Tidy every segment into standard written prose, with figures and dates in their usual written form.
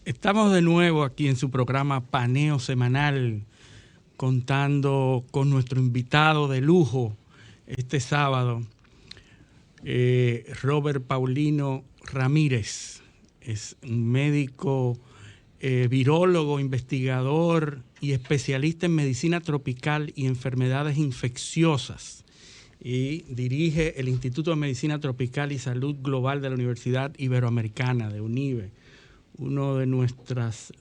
Estamos de nuevo aquí en su programa Paneo Semanal, contando con nuestro invitado de lujo este sábado, Robert Paulino Ramírez. Es un médico, virólogo, investigador y especialista en medicina tropical y enfermedades infecciosas. Y dirige el Instituto de Medicina Tropical y Salud Global de la Universidad Iberoamericana, de UNIBE, uno de nuestros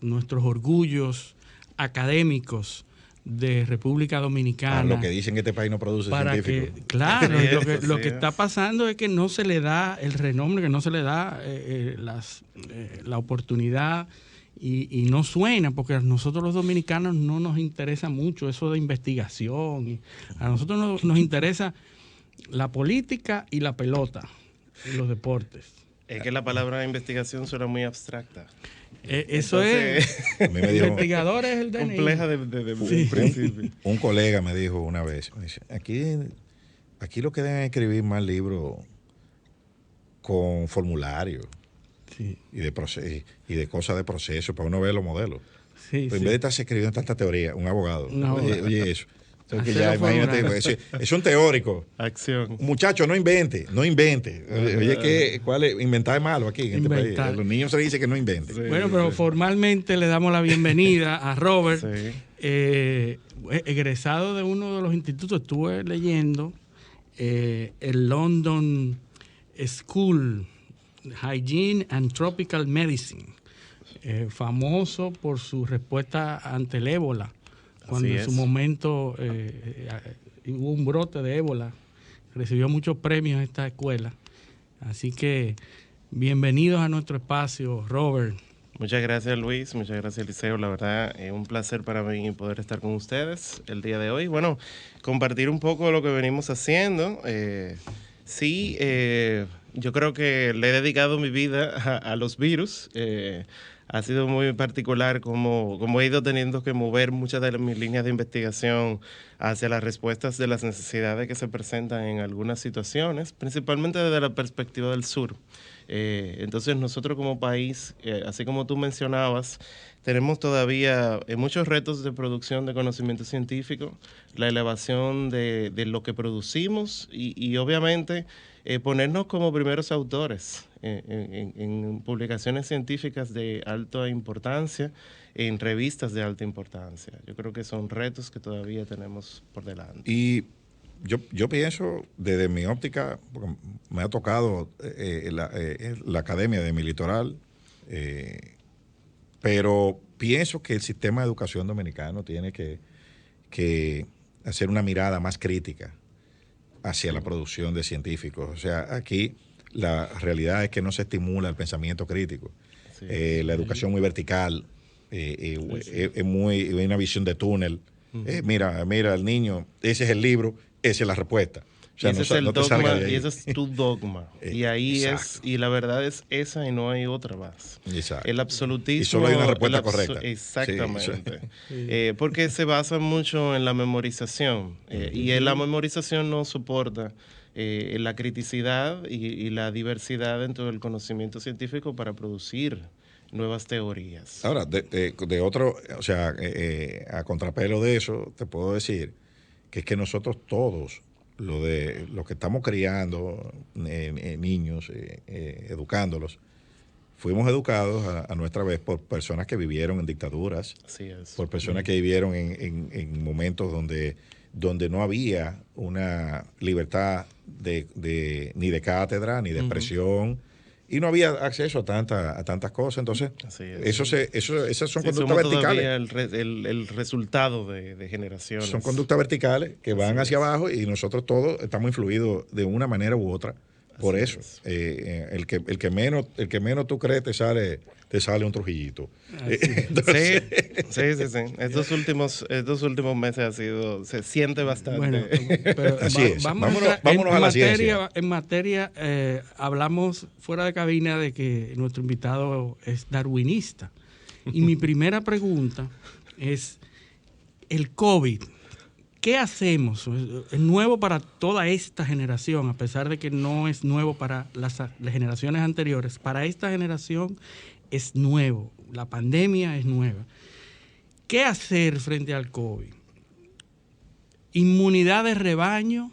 orgullos académicos de República Dominicana. Lo que dicen que este país no produce científicos. Claro, lo que está pasando es que no se le da el renombre, que no se le da la oportunidad y no suena, porque a nosotros los dominicanos no nos interesa mucho eso de investigación. A nosotros nos interesa la política y la pelota y los deportes. Es que la palabra investigación suena muy abstracta. Eso entonces, es. Investigador es el DNI. Compleja de principio. Un colega me dijo una vez, me dice, aquí lo que deben escribir más libros con formularios y de cosas de proceso para uno ver los modelos. Sí, Pero en vez de estarse escribiendo tanta teoría, un abogado. Oye, eso. Entonces, ya, imagínate, es un teórico. Acción. Muchacho, no invente. Oye, inventar es malo aquí en este país. A los niños se les dice que no inventen. Sí, bueno, pero formalmente le damos la bienvenida a Robert, egresado de uno de los institutos. Estuve leyendo el London School Hygiene and Tropical Medicine, famoso por su respuesta ante el ébola. Cuando en su momento hubo un brote de ébola, recibió muchos premios esta escuela. Así que bienvenidos a nuestro espacio, Robert. Muchas gracias, Luis. Muchas gracias, Eliseo. La verdad, es un placer para mí poder estar con ustedes el día de hoy. Bueno, compartir un poco de lo que venimos haciendo. Yo creo que le he dedicado mi vida a los virus. Ha sido muy particular como he ido teniendo que mover muchas de mis líneas de investigación hacia las respuestas de las necesidades que se presentan en algunas situaciones, principalmente desde la perspectiva del sur. Entonces nosotros como país, así como tú mencionabas, tenemos todavía muchos retos de producción de conocimiento científico, la elevación de lo que producimos y obviamente ponernos como primeros autores en publicaciones científicas de alta importancia, en revistas de alta importancia. Yo creo que son retos que todavía tenemos por delante. Y yo pienso, desde mi óptica, porque me ha tocado la Academia de mi litoral, pero pienso que el sistema de educación dominicano tiene que hacer una mirada más crítica hacia la producción de científicos. O sea, aquí la realidad es que no se estimula el pensamiento crítico. La educación muy vertical, es una visión de túnel. Mira, el niño, ese es el libro, esa es la respuesta. O sea, ese es el dogma, y ese es tu dogma. Y ahí y la verdad es esa y no hay otra más. Exacto. El absolutismo. Y solo hay una respuesta correcta. Exactamente. Porque se basa mucho en la memorización. Y la memorización no soporta la criticidad y la diversidad dentro del conocimiento científico para producir nuevas teorías. Ahora, de otro, o sea, a contrapelo de eso, te puedo decir que es que nosotros todos, lo que estamos criando, niños, educándolos, fuimos educados a nuestra vez por personas que vivieron en dictaduras, por personas que vivieron en momentos donde no había una libertad ni de cátedra, ni de expresión, y no había acceso a tantas cosas. Entonces, esas son conductas verticales. El resultado de generaciones. Son conductas verticales que van hacia abajo y nosotros todos estamos influidos de una manera u otra por eso. El que menos tú crees te sale un Trujillito. Entonces, sí. Estos últimos meses se siente bastante. Bueno, pero así es. Vámonos a la ciencia. En materia, hablamos fuera de cabina de que nuestro invitado es darwinista. Y mi primera pregunta es, el COVID, ¿qué hacemos? Es nuevo para toda esta generación, a pesar de que no es nuevo para las generaciones anteriores. Para esta generación es nuevo, la pandemia es nueva. ¿Qué hacer frente al COVID? Inmunidad de rebaño,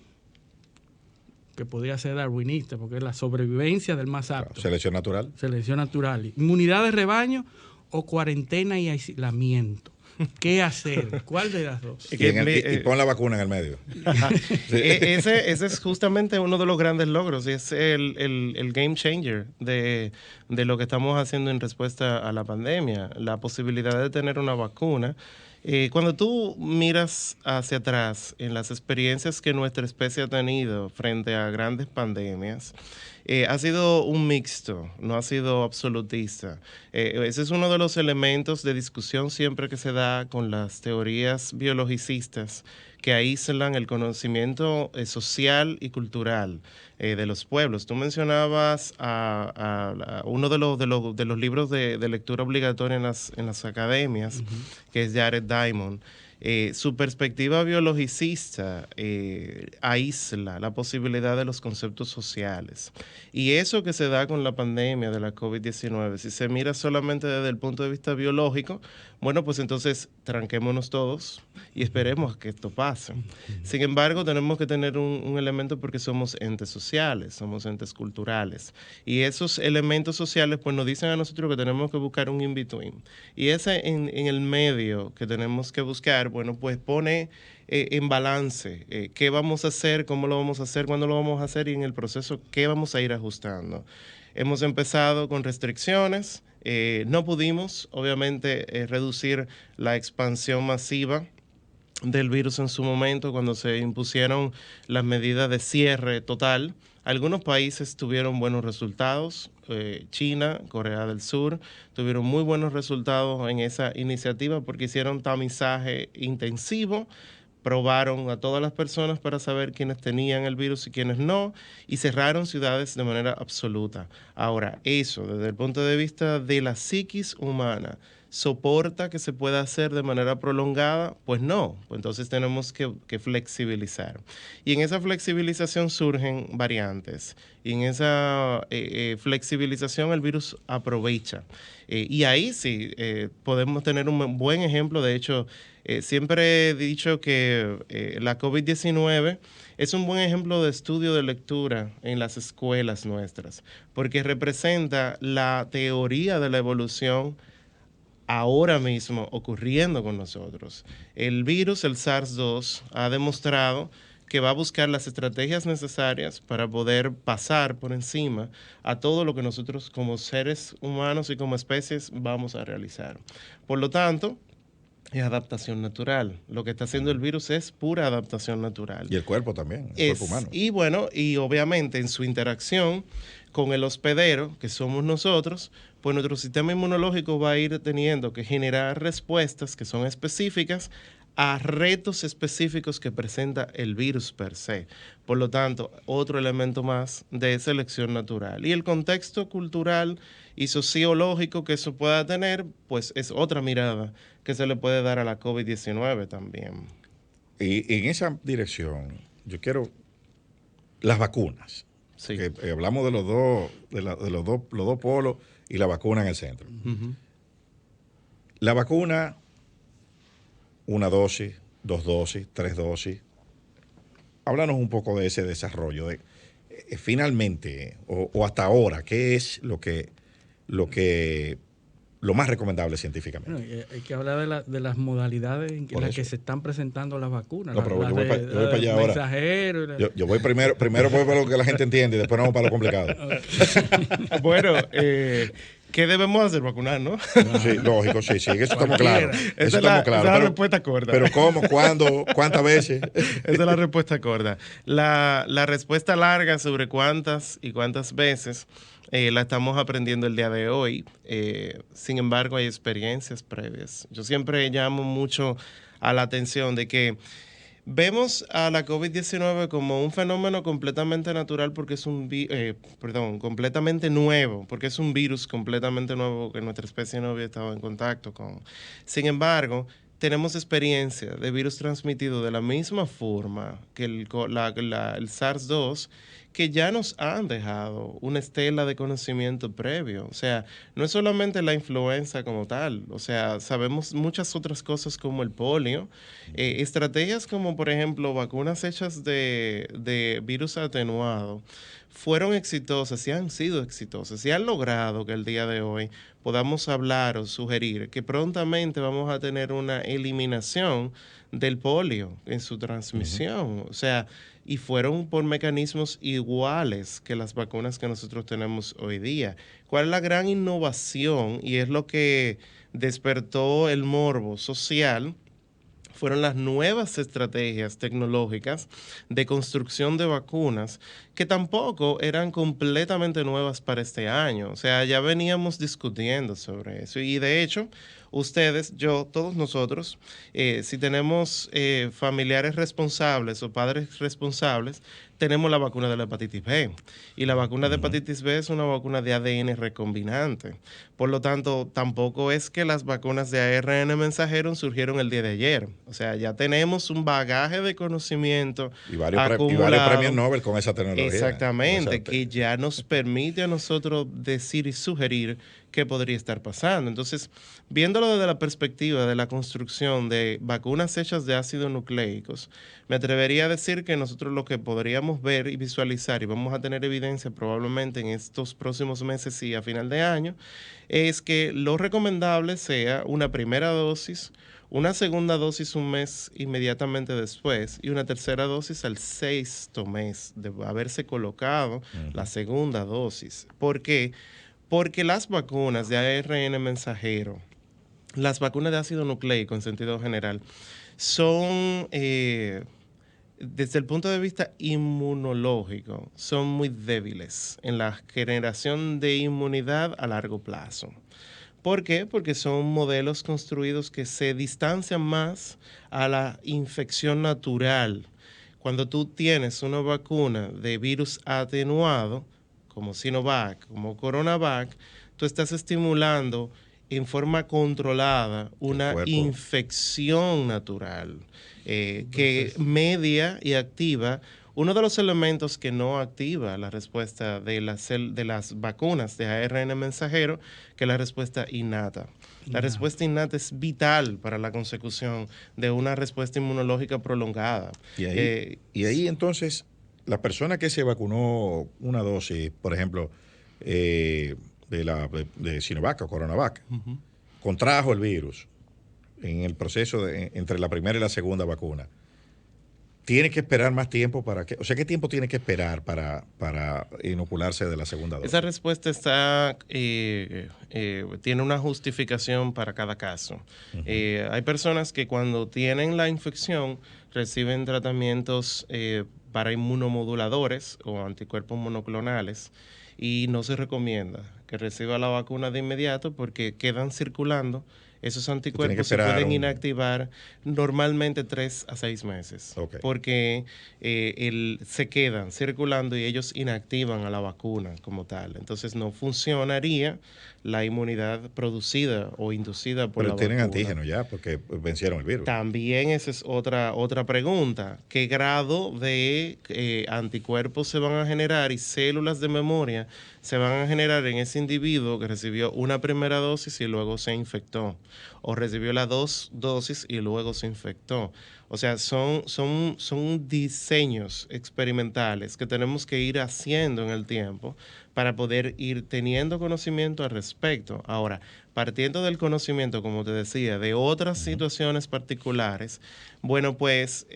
que podría ser darwinista, porque es la sobrevivencia del más apto. Selección natural. Selección natural. Inmunidad de rebaño o cuarentena y aislamiento. ¿Qué hacer? ¿Cuál de las dos? Y pon la vacuna en el medio. Sí. Ese es justamente uno de los grandes logros, y es el game changer de lo que estamos haciendo en respuesta a la pandemia, la posibilidad de tener una vacuna. Cuando tú miras hacia atrás en las experiencias que nuestra especie ha tenido frente a grandes pandemias, ha sido un mixto, no ha sido absolutista. Ese es uno de los elementos de discusión siempre que se da con las teorías biologicistas que aíslan el conocimiento social y cultural de los pueblos. Tú mencionabas a uno de los libros de lectura obligatoria en las academias, que es Jared Diamond. Su perspectiva biologicista aísla la posibilidad de los conceptos sociales. Y eso que se da con la pandemia de la COVID-19, si se mira solamente desde el punto de vista biológico, bueno, pues entonces tranquémonos todos y esperemos que esto pase. Sin embargo, tenemos que tener un elemento porque somos entes sociales, somos entes culturales. Y esos elementos sociales pues nos dicen a nosotros que tenemos que buscar un in-between. Y ese en el medio que tenemos que buscar, bueno, pues pone en balance qué vamos a hacer, cómo lo vamos a hacer, cuándo lo vamos a hacer y en el proceso qué vamos a ir ajustando. Hemos empezado con restricciones, no pudimos obviamente reducir la expansión masiva del virus en su momento cuando se impusieron las medidas de cierre total. Algunos países tuvieron buenos resultados, China, Corea del Sur, tuvieron muy buenos resultados en esa iniciativa porque hicieron tamizaje intensivo, probaron a todas las personas para saber quiénes tenían el virus y quiénes no, y cerraron ciudades de manera absoluta. Ahora, eso, desde el punto de vista de la psiquis humana, ¿soporta que se pueda hacer de manera prolongada? Pues no, pues entonces tenemos que flexibilizar. Y en esa flexibilización surgen variantes. Y en esa flexibilización el virus aprovecha. Y ahí sí podemos tener un buen ejemplo. De hecho, siempre he dicho que la COVID-19 es un buen ejemplo de estudio de lectura en las escuelas nuestras, porque representa la teoría de la evolución ahora mismo ocurriendo con nosotros. El virus, el SARS-2, ha demostrado que va a buscar las estrategias necesarias para poder pasar por encima a todo lo que nosotros como seres humanos y como especies vamos a realizar. Por lo tanto, es adaptación natural. Lo que está haciendo el virus es pura adaptación natural. Y el cuerpo también, el cuerpo humano. Y bueno, y obviamente en su interacción con el hospedero, que somos nosotros, pues nuestro sistema inmunológico va a ir teniendo que generar respuestas que son específicas a retos específicos que presenta el virus per se. Por lo tanto, otro elemento más de selección natural. Y el contexto cultural y sociológico que eso pueda tener, pues es otra mirada que se le puede dar a la COVID-19 también. Y en esa dirección, yo quiero las vacunas. Sí. Que, hablamos de los dos polos y la vacuna en el centro. La vacuna, una dosis, 2 dosis, 3 dosis. Háblanos un poco de ese desarrollo. Finalmente, o hasta ahora, ¿qué es lo más recomendable científicamente? Bueno, hay que hablar de las modalidades en las que se están presentando las vacunas. No, pero yo voy para allá ahora. Mensajero. Yo voy primero voy para lo que la gente entiende y después vamos para lo complicado. Bueno, ¿qué debemos hacer? Vacunar, ¿no? Sí, lógico, sí, eso estamos claros. Esa es la respuesta corta. Pero ¿cómo? ¿Cuándo? ¿Cuántas veces? Esa es la respuesta corta. La respuesta larga sobre cuántas y cuántas veces la estamos aprendiendo el día de hoy. Sin embargo, hay experiencias previas. Yo siempre llamo mucho a la atención de que vemos a la COVID-19 como un fenómeno completamente natural porque es completamente nuevo, porque es un virus completamente nuevo que nuestra especie no había estado en contacto con. Sin embargo, tenemos experiencia de virus transmitido de la misma forma que el SARS-2, que ya nos han dejado una estela de conocimiento previo. O sea, no es solamente la influenza como tal, o sea, sabemos muchas otras cosas como el polio, estrategias como, por ejemplo, vacunas hechas de virus atenuado, fueron exitosas y han sido exitosas y han logrado que el día de hoy podamos hablar o sugerir que prontamente vamos a tener una eliminación del polio en su transmisión. O sea, y fueron por mecanismos iguales que las vacunas que nosotros tenemos hoy día. ¿Cuál es la gran innovación? Y es lo que despertó el morbo social. Fueron las nuevas estrategias tecnológicas de construcción de vacunas que tampoco eran completamente nuevas para este año. O sea, ya veníamos discutiendo sobre eso. Y de hecho, ustedes, yo, todos nosotros, si tenemos familiares responsables o padres responsables, tenemos la vacuna de la hepatitis B. Y la vacuna de hepatitis B es una vacuna de ADN recombinante. Por lo tanto, tampoco es que las vacunas de ARN mensajero surgieron el día de ayer. O sea, ya tenemos un bagaje de conocimiento y varios premios Nobel con esa tecnología. Exactamente, que ya nos permite a nosotros decir y sugerir qué podría estar pasando. Entonces, viéndolo desde la perspectiva de la construcción de vacunas hechas de ácidos nucleicos, me atrevería a decir que nosotros lo que podríamos ver y visualizar, y vamos a tener evidencia probablemente en estos próximos meses y a final de año, es que lo recomendable sea una primera dosis, una segunda dosis un mes inmediatamente después y una tercera dosis al 6º mes de haberse colocado la segunda dosis. ¿Por qué? Porque las vacunas de ARN mensajero, las vacunas de ácido nucleico en sentido general, son, desde el punto de vista inmunológico, son muy débiles en la generación de inmunidad a largo plazo. ¿Por qué? Porque son modelos construidos que se distancian más a la infección natural. Cuando tú tienes una vacuna de virus atenuado, como Sinovac, como Coronavac, tú estás estimulando en forma controlada una infección natural que media y activa uno de los elementos que no activa la respuesta de las vacunas de ARN mensajero, que es la respuesta innata. La respuesta innata es vital para la consecución de una respuesta inmunológica prolongada. Y ahí entonces, la persona que se vacunó una dosis, por ejemplo, de Sinovac o Coronavac, contrajo el virus en el proceso entre la primera y la segunda vacuna. ¿Tiene que esperar más tiempo para que, o sea, qué tiempo tiene que esperar para inocularse de la segunda dosis? Esa respuesta tiene una justificación para cada caso. Hay personas que cuando tienen la infección reciben tratamientos para inmunomoduladores o anticuerpos monoclonales y no se recomienda que reciba la vacuna de inmediato porque quedan circulando. Esos anticuerpos se pueden inactivar normalmente 3 a 6 meses, porque se quedan circulando y ellos inactivan a la vacuna como tal. Entonces no funcionaría la inmunidad producida o inducida por la vacuna. Pero tienen antígenos ya, porque vencieron el virus. También esa es otra pregunta. ¿Qué grado de anticuerpos se van a generar y células de memoria se van a generar en ese individuo que recibió una primera dosis y luego se infectó? O recibió las 2 dosis y luego se infectó. O sea, son diseños experimentales que tenemos que ir haciendo en el tiempo para poder ir teniendo conocimiento al respecto. Ahora, partiendo del conocimiento, como te decía, de otras situaciones particulares, bueno, pues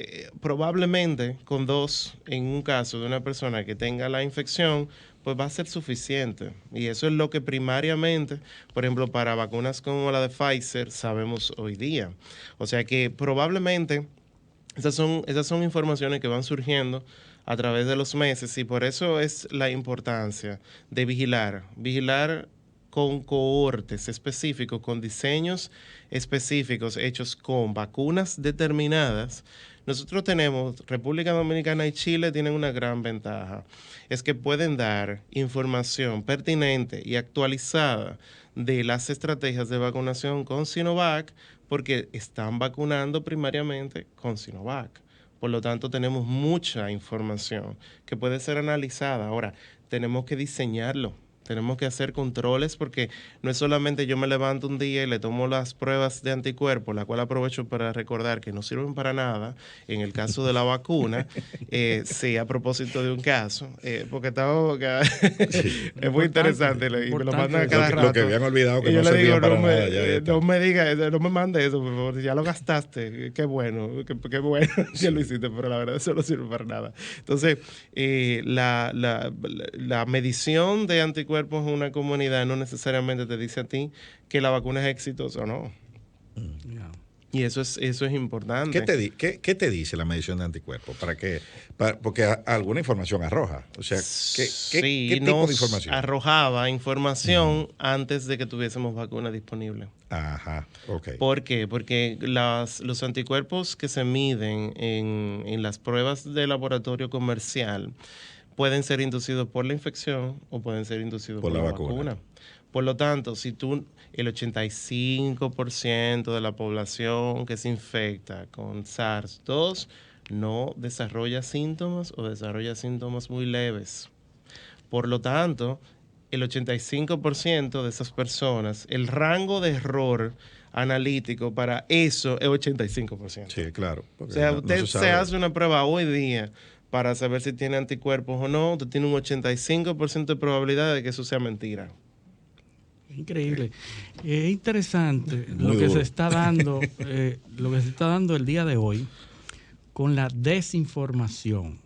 probablemente con 2, en un caso de una persona que tenga la infección, pues va a ser suficiente. Y eso es lo que primariamente, por ejemplo, para vacunas como la de Pfizer, sabemos hoy día. O sea que probablemente esas son informaciones que van surgiendo a través de los meses y por eso es la importancia de vigilar con cohortes específicos, con diseños específicos hechos con vacunas determinadas. Nosotros tenemos, República Dominicana y Chile tienen una gran ventaja, es que pueden dar información pertinente y actualizada de las estrategias de vacunación con Sinovac, porque están vacunando primariamente con Sinovac. Por lo tanto, tenemos mucha información que puede ser analizada. Ahora, tenemos que diseñarlo. Tenemos que hacer controles porque no es solamente yo me levanto un día y le tomo las pruebas de anticuerpos, la cual aprovecho para recordar que no sirven para nada en el caso de la vacuna. Sí, a propósito de un caso, porque es muy interesante y me lo mandan a cada rato. Lo que habían olvidado que no servían para nada. No me digas, no me mandes eso, por favor, ya lo gastaste. Qué bueno, qué bueno que lo hiciste, pero la verdad eso no sirve para nada. Entonces, la medición de anticuerpos en una comunidad no necesariamente te dice a ti que la vacuna es exitosa o no. Yeah. Y eso es importante. ¿Qué te dice la medición de anticuerpos? Porque alguna información arroja. O sea, ¿qué tipo de información? Arrojaba información antes de que tuviésemos vacuna disponible. Ajá, ok. ¿Por qué? Porque los anticuerpos que se miden en las pruebas de laboratorio comercial pueden ser inducidos por la infección o pueden ser inducidos por la vacuna. Por lo tanto, si el 85% de la población que se infecta con SARS-2 no desarrolla síntomas o desarrolla síntomas muy leves. Por lo tanto, el 85% de esas personas, el rango de error analítico para eso es 85%. Sí, claro. O sea, usted se hace una prueba hoy día para saber si tiene anticuerpos o no, usted tiene un 85% de probabilidad de que eso sea mentira. Increíble. Es interesante lo que se está dando el día de hoy con la desinformación.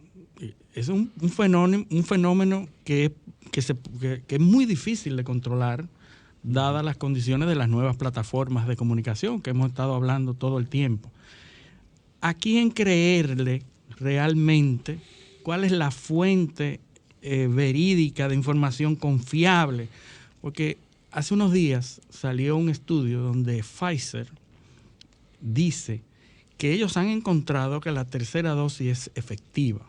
Es un fenómeno que es muy difícil de controlar, dadas las condiciones de las nuevas plataformas de comunicación que hemos estado hablando todo el tiempo. ¿A quién creerle realmente? ¿Cuál es la fuente verídica de información confiable? Porque hace unos días salió un estudio donde Pfizer dice que ellos han encontrado que la tercera dosis es efectiva.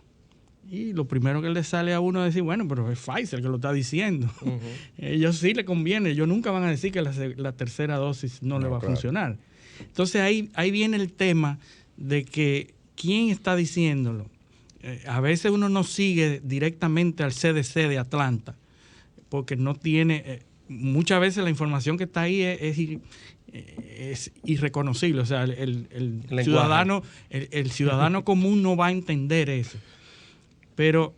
Y lo primero que le sale a uno es decir, bueno, pero es Pfizer que lo está diciendo. Uh-huh. Ellos sí le conviene. Ellos nunca van a decir que la tercera dosis no le va a funcionar. Entonces ahí viene el tema de que ¿quién está diciéndolo? A veces uno no sigue directamente al CDC de Atlanta porque no tiene... muchas veces la información que está ahí es irreconocible. O sea, el ciudadano común no va a entender eso. Pero,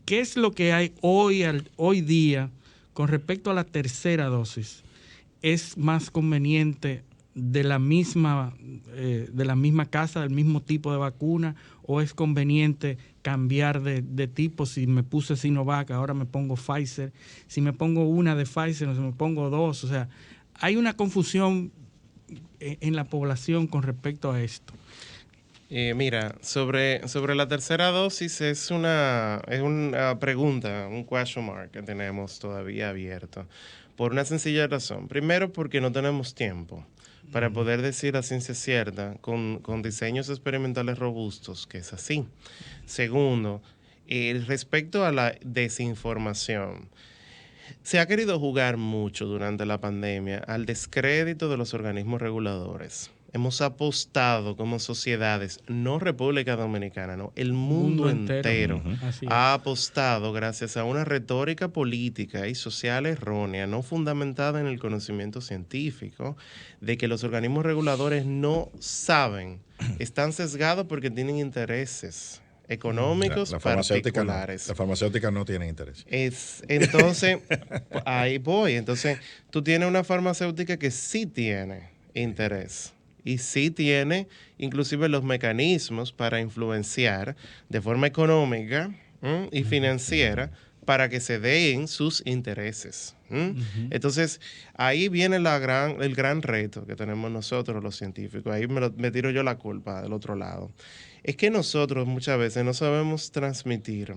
¿qué es lo que hay hoy día con respecto a la tercera dosis? ¿Es más conveniente de la misma casa, del mismo tipo de vacuna, o es conveniente cambiar de tipo? Si me puse Sinovac, ahora me pongo Pfizer. Si me pongo una de Pfizer, o si me pongo dos. O sea, hay una confusión en la población con respecto a esto. Mira, sobre la tercera dosis es una pregunta, un question mark que tenemos todavía abierto, por una sencilla razón. Primero, porque no tenemos tiempo para poder decir a ciencia cierta con diseños experimentales robustos que es así. Segundo, respecto a la desinformación, se ha querido jugar mucho durante la pandemia al descrédito de los organismos reguladores. Hemos apostado como sociedades, no República Dominicana, no, el mundo entero ha apostado gracias a una retórica política y social errónea, no fundamentada en el conocimiento científico, de que los organismos reguladores no saben, están sesgados porque tienen intereses económicos particulares. La farmacéutica no tiene interés. Entonces, ahí voy. Entonces, tú tienes una farmacéutica que sí tiene interés. Y sí tiene inclusive los mecanismos para influenciar de forma económica y financiera para que se den sus intereses. Entonces, ahí viene el gran reto que tenemos nosotros los científicos. Ahí me tiro yo la culpa del otro lado. Es que nosotros muchas veces no sabemos transmitir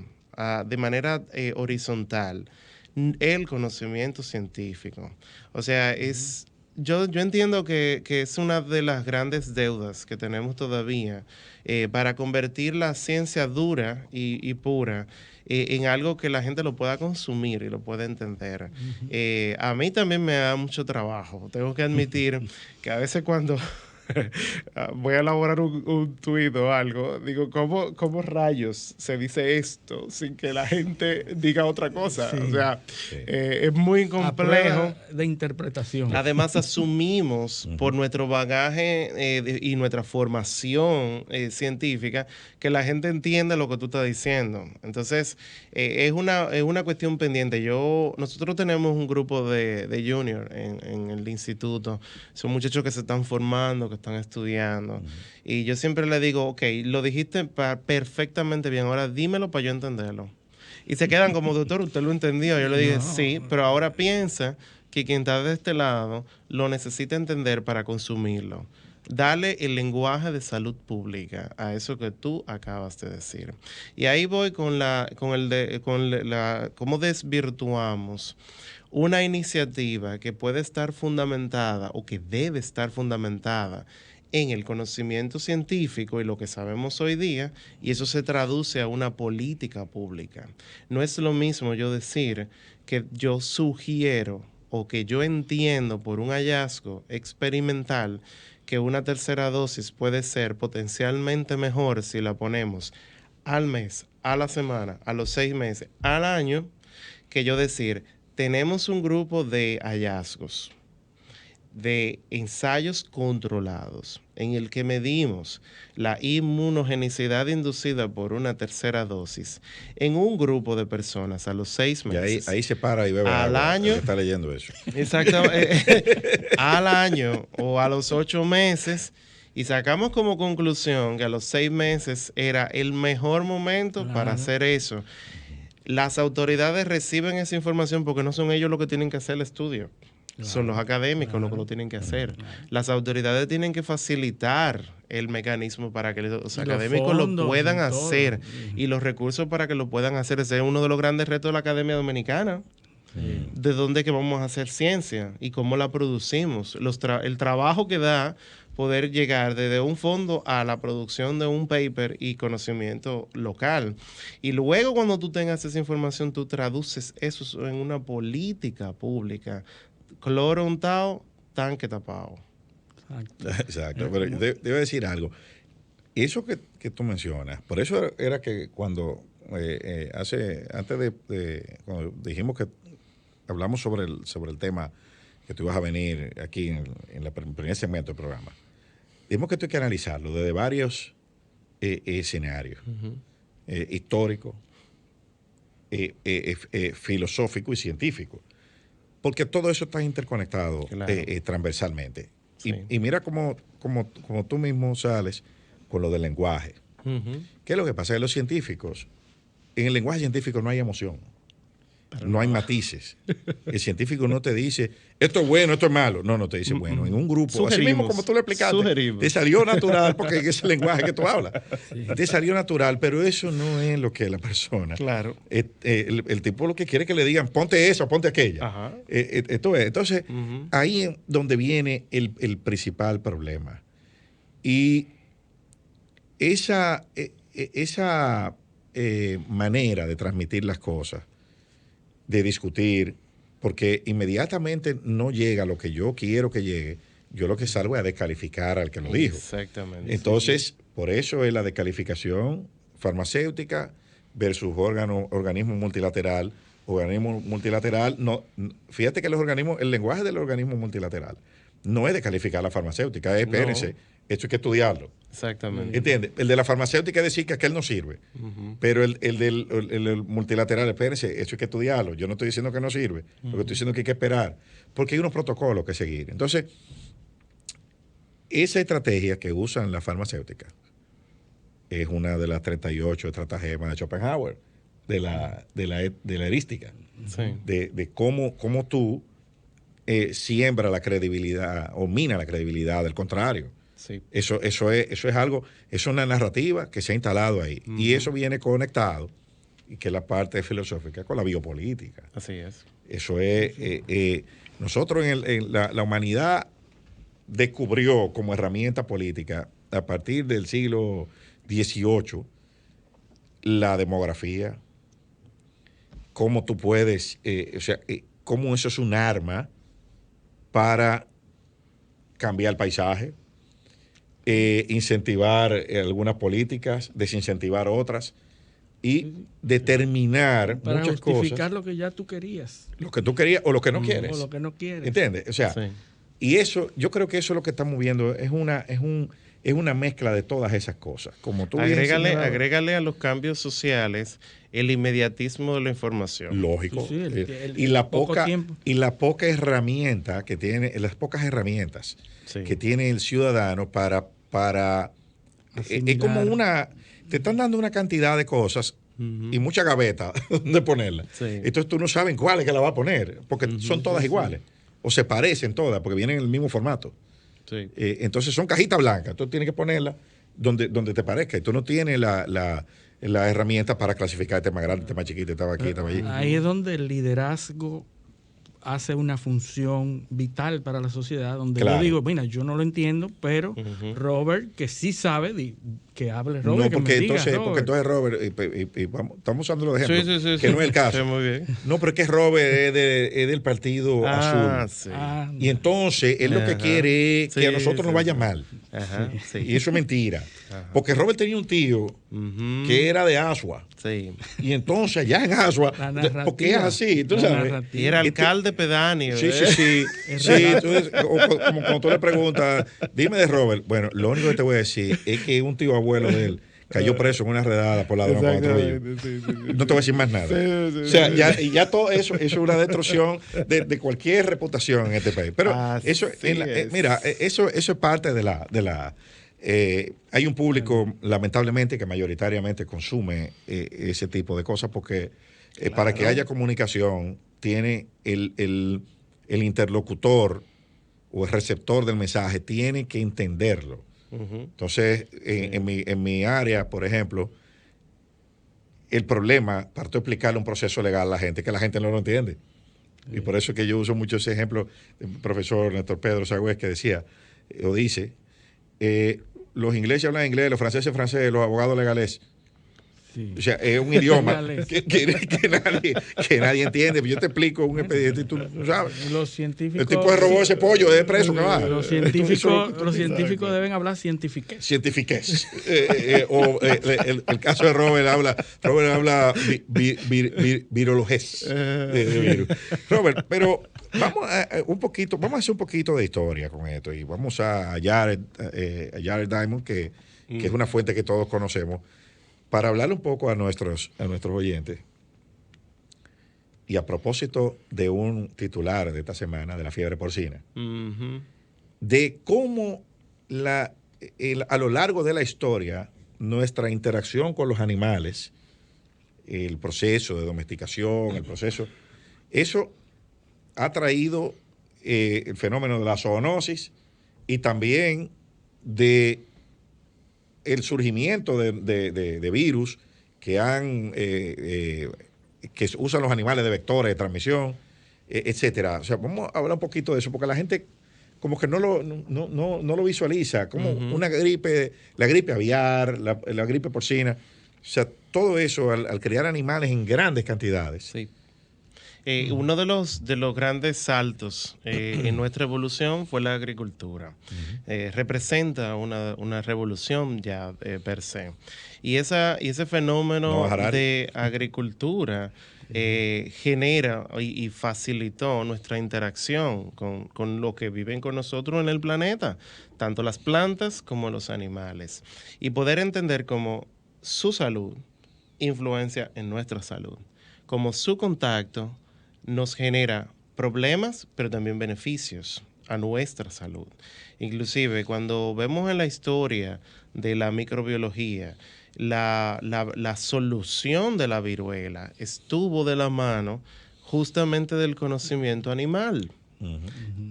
de manera horizontal el conocimiento científico. O sea, yo entiendo que es una de las grandes deudas que tenemos todavía para convertir la ciencia dura y pura en algo que la gente lo pueda consumir y lo pueda entender. A mí también me da mucho trabajo. Tengo que admitir que a veces cuando voy a elaborar un tuit o algo, digo, ¿cómo rayos se dice esto sin que la gente diga otra cosa? Sí. O sea, sí. Es muy complejo. De interpretación. Además, asumimos por nuestro bagaje y nuestra formación científica que la gente entiende lo que tú estás diciendo. Entonces, es una cuestión pendiente. Nosotros tenemos un grupo de junior en el instituto. Son muchachos que se están formando, que están estudiando. Y yo siempre le digo, ok, lo dijiste perfectamente bien, ahora dímelo para yo entenderlo. Y se quedan como, doctor, ¿usted lo entendió? Yo le dije, sí, pero ahora piensa que quien está de este lado lo necesita entender para consumirlo. Dale el lenguaje de salud pública a eso que tú acabas de decir. Y ahí voy con cómo desvirtuamos una iniciativa que puede estar fundamentada o que debe estar fundamentada en el conocimiento científico y lo que sabemos hoy día, y eso se traduce a una política pública. No es lo mismo yo decir que yo sugiero o que yo entiendo por un hallazgo experimental que una tercera dosis puede ser potencialmente mejor si la ponemos al mes, a la semana, a los 6 meses, al año, que yo decir, tenemos un grupo de hallazgos, de ensayos controlados, en el que medimos la inmunogenicidad inducida por una tercera dosis en un grupo de personas a los 6 meses. Y ahí se para y bebe al agua, año. Está leyendo eso. Exactamente. Al año o a los 8 meses. Y sacamos como conclusión que a los 6 meses era el mejor momento para hacer eso. Las autoridades reciben esa información porque no son ellos los que tienen que hacer el estudio. Son los académicos los que lo tienen que hacer. Las autoridades tienen que facilitar el mecanismo para que los académicos lo puedan hacer y los recursos para que lo puedan hacer. Ese es uno de los grandes retos de la Academia Dominicana. De dónde que vamos a hacer ciencia y cómo la producimos. El trabajo que da poder llegar desde un fondo a la producción de un paper y conocimiento local. Y luego cuando tú tengas esa información, tú traduces eso en una política pública. Cloro untado, tanque tapado. Exacto. Pero debo decir algo. Eso que tú mencionas, por eso era que cuando cuando dijimos que hablamos sobre el tema que tú ibas a venir aquí en el primer segmento del programa, dijimos que esto hay que analizarlo desde varios escenarios, históricos, filosóficos y científicos. Porque todo eso está interconectado transversalmente. Sí. Y mira como tú mismo sales con lo del lenguaje. ¿Qué es lo que pasa? Que los científicos, en el lenguaje científico no hay emoción, no hay matices. El científico no te dice, esto es bueno, esto es malo. No te dice, bueno, en un grupo, así mismo como tú lo explicaste, te salió natural, porque es el lenguaje que tú hablas. Sí. Te salió natural, pero eso no es lo que la persona. Claro. El tipo lo que quiere es que le digan, ponte esa, ponte aquella. Ajá. Esto es. Entonces, ahí es donde viene el principal problema. Y esa manera de transmitir las cosas, de discutir, porque inmediatamente no llega lo que yo quiero que llegue, yo lo que salgo es a descalificar al que lo dijo. Exactamente. Entonces, por eso es la descalificación farmacéutica versus organismo multilateral. Organismo multilateral, no, fíjate que el lenguaje del organismo multilateral no es descalificar a la farmacéutica, es espérense, esto hay que estudiarlo. Exactamente. ¿Entiendes? El de la farmacéutica es decir que aquel no sirve. Pero el del multilateral, espérense, eso hay que estudiarlo. Yo no estoy diciendo que no sirve. Lo que estoy diciendo es que hay que esperar. Porque hay unos protocolos que seguir. Entonces, esa estrategia que usan las farmacéuticas es una de las 38 estratagemas de Schopenhauer, de la heurística. Sí. De cómo tú siembra la credibilidad o mina la credibilidad del contrario. Sí. Eso es algo, es una narrativa que se ha instalado ahí. Y eso viene conectado y que es la parte filosófica, con la biopolítica. Así es. Eso es, nosotros la humanidad descubrió como herramienta política a partir del siglo XVIII la demografía, cómo tú puedes, cómo eso es un arma para cambiar el paisaje, incentivar algunas políticas, desincentivar otras y determinar para muchas justificar cosas. Lo que ya tú querías. Lo que tú querías o lo que no quieres. O lo que no quieres. ¿Entiendes? O sea, Sí. y eso, yo creo que eso es lo que estamos viendo, es una mezcla de todas esas cosas. Como tú bien señalabas. Agrégale a los cambios sociales el inmediatismo de la información. Lógico. Sí, Y la poco poca tiempo. y la poca herramienta que tiene, las pocas herramientas Sí. que tiene el ciudadano para es como te están dando una cantidad de cosas y mucha gaveta donde ponerla. Sí. Entonces tú no sabes cuál es que la va a poner, porque son todas sí, iguales. O se parecen todas, porque vienen en el mismo formato. Sí. Entonces son cajitas blancas. Tú tienes que ponerla donde te parezca. Y tú no tienes la herramienta para clasificar este más grande, este más chiquito, estaba aquí, estaba allí. Ahí es donde el liderazgo hace una función vital para la sociedad, donde Claro. yo digo, mira, yo no lo entiendo, pero Robert, que sí sabe, que hable Robert, No, porque que me diga, entonces Robert, estamos usándolo de ejemplo, Sí, que no es el caso. Sí, muy bien. No, pero es que Robert es del partido azul. Sí. Ah, Y entonces él lo que Ajá. quiere es que Sí, a nosotros sí, nos vaya sí. mal. Ajá, sí. Y eso es mentira. Ajá. Porque Robert tenía un tío Ujú. que era de Asua. Sí. Y entonces allá en Asua, La narrativa. porque es así, tú La sabes. narrativa. Y era Este- alcalde pedáneo. Sí, ¿eh? sí. Es Sí, entonces, como cuando tú le preguntas, dime de Robert. Bueno, lo único que te voy a decir es que un tío abuelo de él cayó preso en una redada por ladrón con otro hijo. No te voy a decir más nada. O sea, ya todo eso es una destrucción de cualquier reputación en este país. Pero Así eso, es. mira, eso es parte de la hay un público, lamentablemente, que mayoritariamente consume ese tipo de cosas porque para que haya comunicación tiene el interlocutor o el receptor del mensaje tiene que entenderlo. Ujú. Entonces, en mi área, por ejemplo, el problema, para tú explicarle un proceso legal a la gente, es que la gente no lo entiende. Y por eso es que yo uso mucho ese ejemplo del profesor Néstor Pedro Sagüez, que decía, o dice, los ingleses hablan inglés, los franceses francés, los abogados legales. sí. O sea, es un idioma Legales. que nadie entiende. Yo te explico un expediente y tú no sabes. Los científicos. El tipo que robó ese pollo es preso que va. Los Eso es lo científicos, que tú los dices. científicos deben hablar cientifiquez. Cientifiquez. El caso de Robert habla virologés de virus. Robert, pero vamos a hacer un poquito de historia con esto y vamos a Jared Diamond, que es una fuente que todos conocemos, para hablarle un poco a nuestros oyentes. Y a propósito de un titular de esta semana de la fiebre porcina, Ujú. de cómo a lo largo de la historia nuestra interacción con los animales, el proceso de domesticación, el proceso, eso ha traído el fenómeno de la zoonosis y también de el surgimiento de virus que que usan los animales de vectores de transmisión, etcétera. O sea, vamos a hablar un poquito de eso, porque la gente como que no lo visualiza, como una gripe, la gripe aviar, la gripe porcina. O sea, todo eso al criar animales en grandes cantidades. Sí. Uno de los grandes saltos en nuestra evolución fue la agricultura. Representa una revolución ya per se. Y ese fenómeno de agricultura genera y facilitó nuestra interacción con lo que viven con nosotros en el planeta, tanto las plantas como los animales. Y poder entender cómo su salud influencia en nuestra salud, como su contacto nos genera problemas, pero también beneficios a nuestra salud. Inclusive, cuando vemos en la historia de la microbiología, la solución de la viruela estuvo de la mano justamente del conocimiento animal.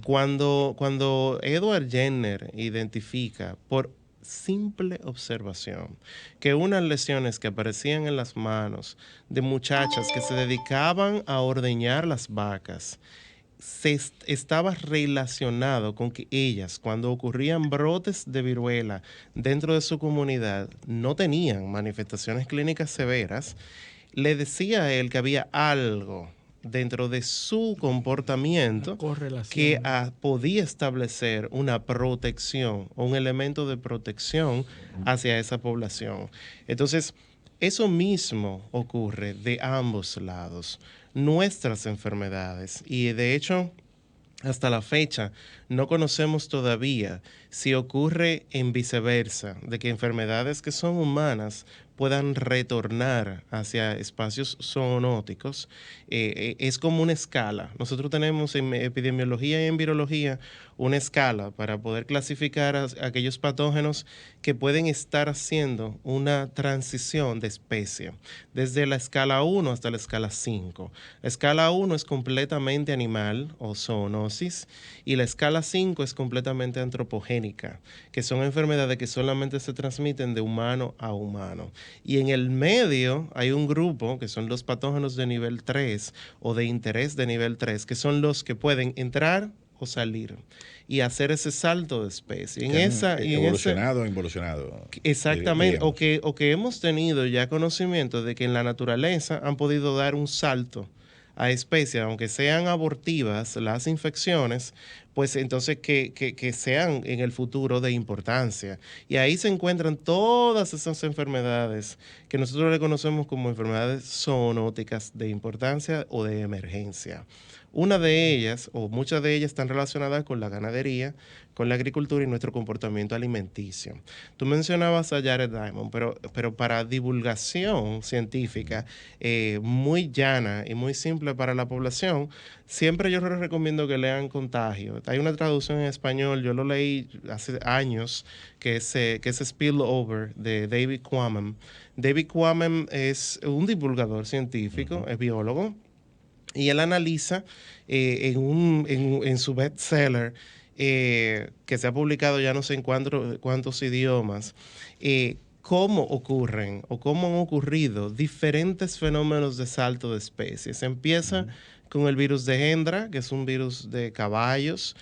Cuando Edward Jenner identifica por simple observación que unas lesiones que aparecían en las manos de muchachas que se dedicaban a ordeñar las vacas estaba relacionado con que ellas, cuando ocurrían brotes de viruela dentro de su comunidad, no tenían manifestaciones clínicas severas, le decía a él que había algo dentro de su comportamiento que podía establecer una protección o un elemento de protección hacia esa población. Entonces, eso mismo ocurre de ambos lados. Nuestras enfermedades, y de hecho, hasta la fecha, no conocemos todavía si ocurre en viceversa, de que enfermedades que son humanas puedan retornar hacia espacios zoonóticos. Es como una escala. Nosotros tenemos en epidemiología y en virología una escala para poder clasificar a aquellos patógenos que pueden estar haciendo una transición de especie, desde la escala 1 hasta la escala 5. La escala 1 es completamente animal o zoonosis y la escala 5 es completamente antropogénica, que son enfermedades que solamente se transmiten de humano a humano. Y en el medio hay un grupo que son los patógenos de nivel 3 o de interés de nivel 3, que son los que pueden entrar o salir y hacer ese salto de especie. Evolucionado. Exactamente, o que hemos tenido ya conocimiento de que en la naturaleza han podido dar un salto a especies, aunque sean abortivas las infecciones, pues entonces que sean en el futuro de importancia. Y ahí se encuentran todas esas enfermedades que nosotros le conocemos como enfermedades zoonóticas de importancia o de emergencia. Una de ellas, o muchas de ellas, están relacionadas con la ganadería, con la agricultura y nuestro comportamiento alimenticio. Tú mencionabas a Jared Diamond, pero para divulgación científica muy llana y muy simple para la población, siempre yo les recomiendo que lean Contagio. Hay una traducción en español, yo lo leí hace años, que es Spillover, de David Quammen. David Quammen es un divulgador científico, es biólogo, y él analiza en su bestseller, que se ha publicado ya no sé en cuántos idiomas, cómo ocurren o cómo han ocurrido diferentes fenómenos de salto de especies. Empieza con el virus de Hendra, que es un virus de caballos,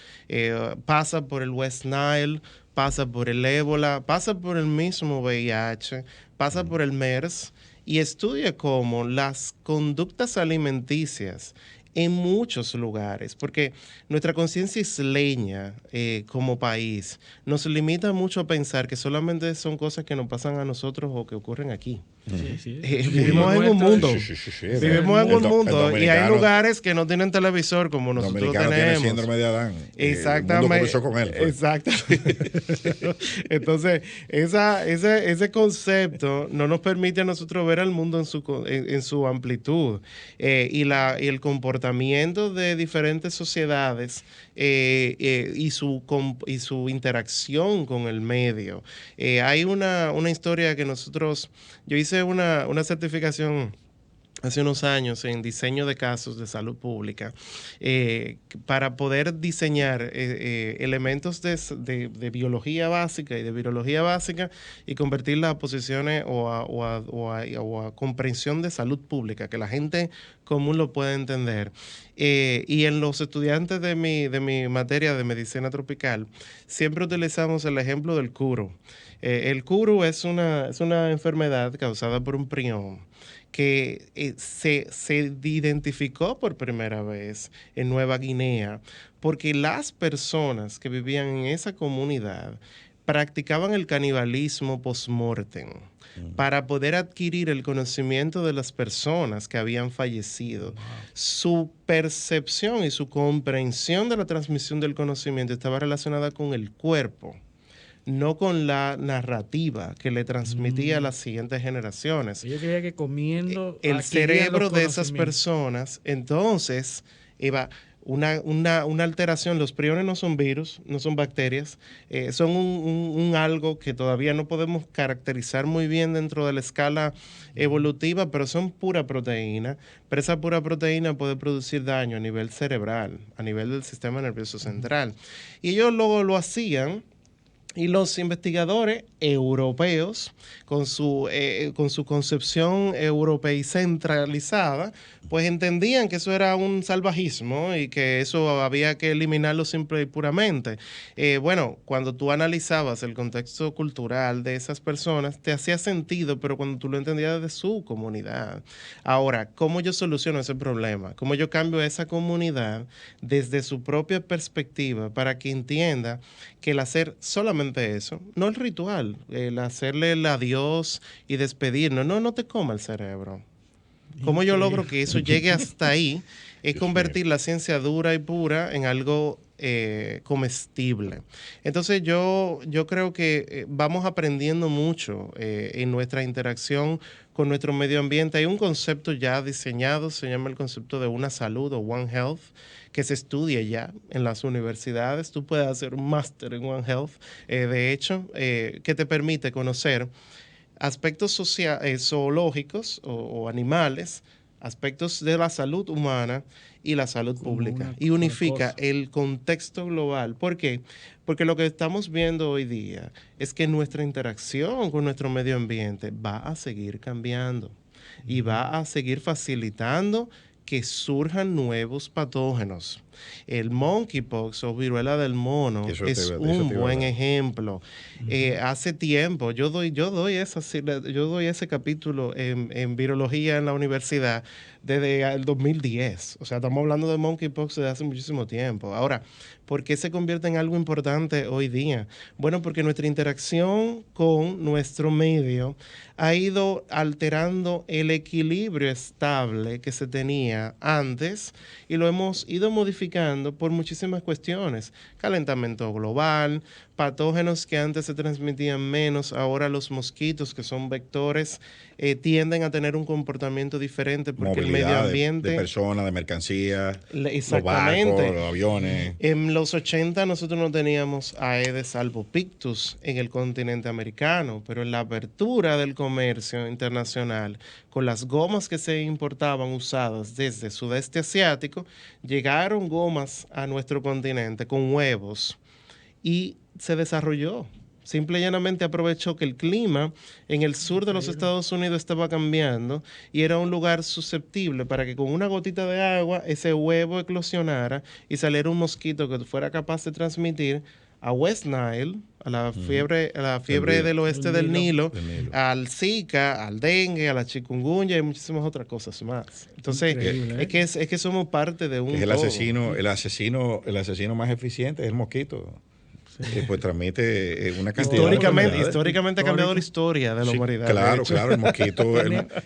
pasa por el West Nile, pasa por el ébola, pasa por el mismo VIH, pasa por el MERS, y estudia cómo las conductas alimenticias en muchos lugares, porque nuestra conciencia isleña como país nos limita mucho a pensar que solamente son cosas que nos pasan a nosotros o que ocurren aquí. Vivimos en un mundo. Vivimos en un mundo y hay lugares que no tienen televisor como nosotros tenemos. Tiene síndrome de Adán. Exactamente. Con él, pues. Exactamente. Entonces, ese concepto no nos permite a nosotros ver al mundo en su amplitud y el comportamiento de diferentes sociedades y su interacción con el medio. Hay una historia que yo hice una certificación hace unos años en diseño de casos de salud pública para poder diseñar elementos de biología básica y de virología básica y convertirlas a posiciones o a comprensión de salud pública, que la gente común lo pueda entender. Y en los estudiantes de mi materia de medicina tropical siempre utilizamos el ejemplo del curu. El curu es una enfermedad causada por un prión que se identificó por primera vez en Nueva Guinea, porque las personas que vivían en esa comunidad practicaban el canibalismo post-mortem para poder adquirir el conocimiento de las personas que habían fallecido. Su percepción y su comprensión de la transmisión del conocimiento estaba relacionada con el cuerpo, no con la narrativa que le transmitía a las siguientes generaciones. Yo creía que comiendo el cerebro de esas personas, entonces, iba una alteración. Los priones no son virus, no son bacterias, son un algo que todavía no podemos caracterizar muy bien dentro de la escala evolutiva, pero son pura proteína. Pero esa pura proteína puede producir daño a nivel cerebral, a nivel del sistema nervioso central. Y ellos luego lo hacían Y los investigadores europeos, con su concepción europeicentralizada, pues entendían que eso era un salvajismo y que eso había que eliminarlo simple y puramente. Bueno, cuando tú analizabas el contexto cultural de esas personas, te hacía sentido, pero cuando tú lo entendías desde su comunidad. Ahora, ¿cómo yo soluciono ese problema? ¿Cómo yo cambio a esa comunidad desde su propia perspectiva para que entienda que el hacer solamente eso, no el ritual, el hacerle el adiós y despedirnos, no te coma el cerebro. ¿Cómo yo logro que eso llegue hasta ahí? Es convertir la ciencia dura y pura en algo comestible. Entonces yo creo que vamos aprendiendo mucho en nuestra interacción con nuestro medio ambiente. Hay un concepto ya diseñado, se llama el concepto de una salud o One Health, que se estudia ya en las universidades. Tú puedes hacer un máster en One Health, de hecho, que te permite conocer aspectos zoológicos o animales, aspectos de la salud humana y la salud pública, y unifica el contexto global. ¿Por qué? Porque lo que estamos viendo hoy día es que nuestra interacción con nuestro medio ambiente va a seguir cambiando y va a seguir facilitando que surjan nuevos patógenos. El monkeypox o viruela del mono es un buen ejemplo. Hace tiempo, yo doy ese capítulo en virología en la universidad desde el 2010. O sea, estamos hablando de monkeypox desde hace muchísimo tiempo. Ahora, ¿por qué se convierte en algo importante hoy día? Bueno, porque nuestra interacción con nuestro medio ha ido alterando el equilibrio estable que se tenía antes y lo hemos ido modificando por muchísimas cuestiones. Calentamiento global, patógenos que antes se transmitían menos, ahora los mosquitos, que son vectores, tienden a tener un comportamiento diferente porque movilidad el medio ambiente... de personas, de mercancías, exactamente. Los barcos, los aviones. En los 80 nosotros no teníamos Aedes albopictus en el continente americano, pero en la apertura del comercio internacional, con las gomas que se importaban usadas desde el sudeste asiático, llegaron gomas a nuestro continente con huevos y se desarrolló. Simple y llanamente aprovechó que el clima en el sur de los Estados Unidos estaba cambiando y era un lugar susceptible para que con una gotita de agua ese huevo eclosionara y saliera un mosquito que fuera capaz de transmitir a West Nile, a la fiebre del oeste del Nilo, al Zika, al dengue, a la chikungunya y muchísimas otras cosas más. Entonces, es que somos parte de un es el asesino más eficiente es el mosquito. Sí. Pues transmite una cantidad históricamente ha cambiado la historia de la humanidad. Claro,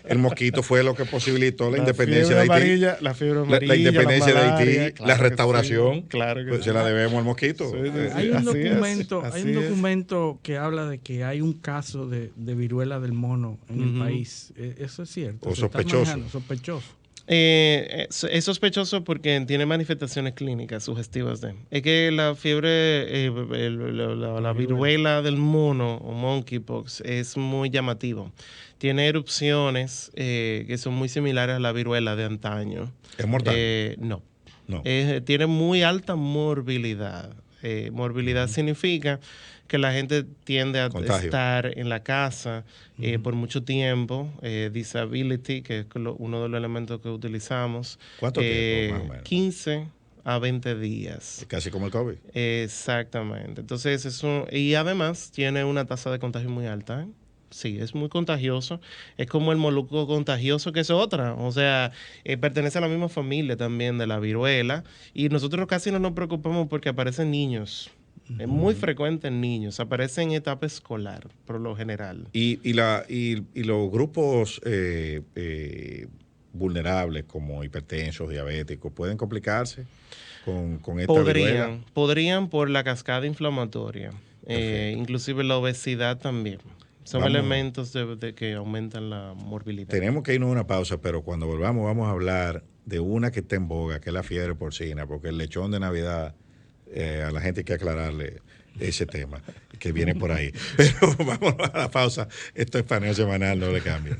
el mosquito fue lo que posibilitó la independencia de Haití. La fiebre amarilla, la independencia de Haití, claro, la restauración, sí, claro que pues se la debemos al mosquito. Hay un documento que habla de que hay un caso de viruela del mono en el país. ¿Eso es cierto? O sospechoso. Es sospechoso porque tiene manifestaciones clínicas sugestivas es que la fiebre, la viruela del mono o monkeypox es muy llamativo. Tiene erupciones que son muy similares a la viruela de antaño. ¿Es mortal? No. Tiene muy alta morbilidad. Morbilidad significa que la gente tiende a estar en la casa por mucho tiempo. Disability, que es uno de los elementos que utilizamos. ¿Cuánto tiempo, más o menos? 15 a 20 días. Casi como el COVID. Exactamente. Entonces, y además tiene una tasa de contagio muy alta. Sí, es muy contagioso. Es como el molusco contagioso, que es otra. O sea, pertenece a la misma familia también de la viruela. Y nosotros casi no nos preocupamos porque aparecen niños. Es muy frecuente en niños. Aparece en etapa escolar, por lo general. Y los grupos vulnerables, como hipertensos, diabéticos, ¿pueden complicarse con esta viruela? Podrían por la cascada inflamatoria. Inclusive la obesidad también. Son elementos de que aumentan la morbilidad. Tenemos que irnos a una pausa, pero cuando volvamos vamos a hablar de una que está en boga, que es la fiebre porcina, porque el lechón de Navidad, a la gente hay que aclararle ese tema que viene por ahí. Pero vamos a la pausa. Esto es Paneo Semanal, no le cambien.